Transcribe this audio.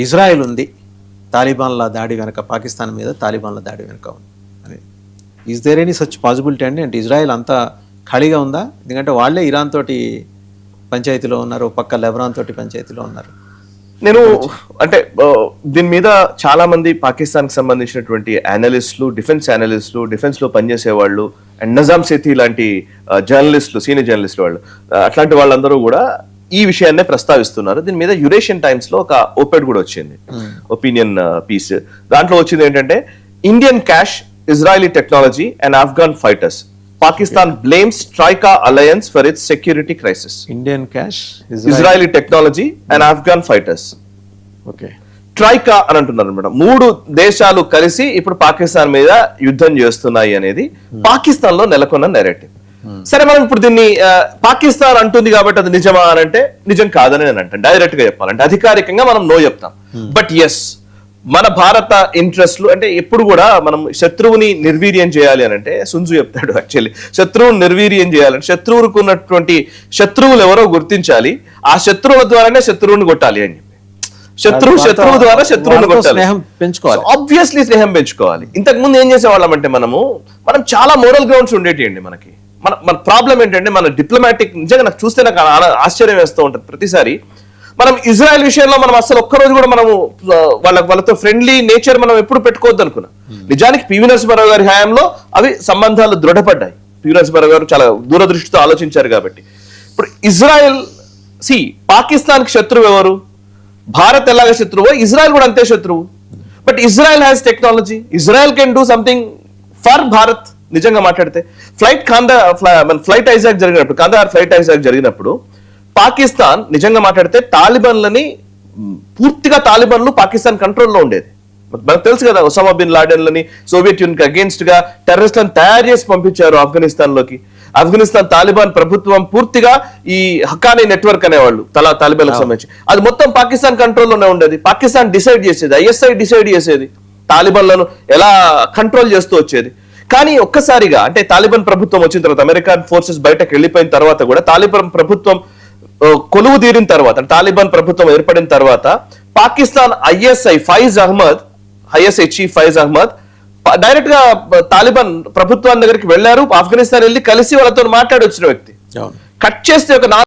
Israel ఉంది, తాలిబాన్ల దాడి వెనక, పాకిస్తాన్ మీద తాలిబాన్ల దాడి వెనక ఉంది అని. Is there any such possibility అండి? అంటే ఇజ్రాయెల్ అంతా ఖాళీగా ఉందా? ఎందుకంటే వాళ్ళే ఇరాన్ తోటి పంచాయతీలో ఉన్నారు, పక్క లెబనాన్ తోటి పంచాయతీలో ఉన్నారు. నేను అంటే దీని మీద చాలా మంది పాకిస్తాన్ కి సంబంధించినటువంటి అనలిస్టులు, డిఫెన్స్ లో పనిచేసే వాళ్ళు అండ్ నజాం సేథీ లాంటి జర్నలిస్టులు, సీనియర్ జర్నలిస్టులు వాళ్ళు, అట్లాంటి వాళ్ళందరూ కూడా ఈ విషయాన్నే ప్రస్తావిస్తున్నారు. దీని మీద యురేషియన్ టైమ్స్ లో ఒక ఓపెడ్ కూడా వచ్చింది, ఒపీనియన్ పీస్. దాంట్లో వచ్చింది ఏంటంటే, Indian cash, Israeli technology and Afghan fighters, Pakistan blames troika alliance for its security crisis. Indian cash, Israeli technology and Afghan fighters. Okay, troika అని అంటున్నారు మేడం. 3 దేశాలు కలిసి ఇప్పుడు పాకిస్తాన్ మీద యుద్ధం చేస్తున్నాయి అనేది పాకిస్తాన్ లో నెలకొన్న నెరేటివ్. సరే, మనం ఇప్పుడు దీన్ని పాకిస్తాన్ అంటుంది కాబట్టి అది నిజమా అని అంటే నిజం కాదని నేను అంటాను. డైరెక్ట్ గా చెప్పాలంటే అధికారికంగా మనం నో చెప్తాం. బట్ ఎస్, మన భారత ఇంట్రెస్ట్లు అంటే ఎప్పుడు కూడా మనం శత్రువుని నిర్వీర్యం చేయాలి అని అంటే, సుంజు చెప్తాడు యాక్చువల్లీ, శత్రువుని నిర్వీర్యం చేయాలంటే శత్రువుకు ఉన్నటువంటి శత్రువులు ఎవరో గుర్తించాలి, ఆ శత్రువుల ద్వారానే శత్రువుని కొట్టాలి అని చెప్పి. శత్రువు ద్వారా శత్రువుని కొట్టాలి, ఆబ్వియస్లీ స్నేహం పెంచుకోవాలి. ఇంతకు ముందు ఏం చేసేవాళ్ళం అంటే, మనం చాలా మోరల్ గ్రౌండ్స్ ఉండేటి అండి మనకి. మన ప్రాబ్లం ఏంటంటే, మన డిప్లొమాటిక్, నిజంగా నాకు చూస్తే నాకు ఆశ్చర్యం వేస్తూ ఉంటుంది ప్రతిసారి. మనం ఇజ్రాయెల్ విషయంలో మనం అసలు ఒక్కరోజు కూడా మనము వాళ్ళతో ఫ్రెండ్లీ నేచర్ మనం ఎప్పుడు పెట్టుకోవద్దు అనుకున్నాం. నిజానికి పివి నరసింహారావు గారి హయాంలో అవి సంబంధాలు దృఢపడ్డాయి. పివి నరసింహారావు గారు చాలా దూరదృష్టితో ఆలోచించారు కాబట్టి. ఇప్పుడు ఇజ్రాయెల్ పాకిస్తాన్ కి శత్రువు ఎవరు? భారత్ ఎలాగ శత్రువు, ఇజ్రాయెల్ కూడా అంతే శత్రువు. But Israel has technology, Israel can do something for Bharat. నిజంగా మాట్లాడితే ఫ్లైట్ ఐజాక్ జరిగినప్పుడు, కాందహార్ ఫ్లైట్ ఐజాక్ జరిగినప్పుడు పాకిస్తాన్ నిజంగా మాట్లాడితే పూర్తిగా తాలిబాన్లు పాకిస్తాన్ కంట్రోల్లో ఉండేది. మనకు తెలుసు కదా, ఒసామా బిన్ లాడెన్లని సోవియట్ యూనియన్ అగేన్స్ట్ గా టెర్రరిస్టులను తయారు చేసి పంపించారు ఆఫ్ఘనిస్తాన్ లోకి. ఆఫ్ఘనిస్తాన్ తాలిబాన్ ప్రభుత్వం పూర్తిగా ఈ హక్కానీ నెట్వర్క్ అనేవాళ్ళు తాలిబాన్లకు సంబంధించి, అది మొత్తం పాకిస్తాన్ కంట్రోల్లోనే ఉండేది. పాకిస్తాన్ డిసైడ్ చేసేది, ఐఎస్ఐ డిసైడ్ చేసేది తాలిబాన్లను ఎలా కంట్రోల్ చేస్తూ వచ్చేది. కానీ ఒక్కసారిగా అంటే తాలిబాన్ ప్రభుత్వం వచ్చిన తర్వాత, అమెరికన్ ఫోర్సెస్ బయటకు వెళ్ళిపోయిన తర్వాత కూడా, తాలిబాన్ ప్రభుత్వం కొలువు తీరిన తర్వాత, తాలిబాన్ ప్రభుత్వం ఏర్పడిన తర్వాత, పాకిస్తాన్ ఐఎస్ఐ చీఫ్ ఫైజ్ అహ్మద్ డైరెక్ట్ గా తాలిబాన్ ప్రభుత్వం దగ్గరికి వెళ్లారు. ఆఫ్ఘనిస్తాన్ వెళ్ళి కలిసి వాళ్ళతో మాట్లాడి వచ్చిన వ్యక్తి. కట్ చేస్తే ఒక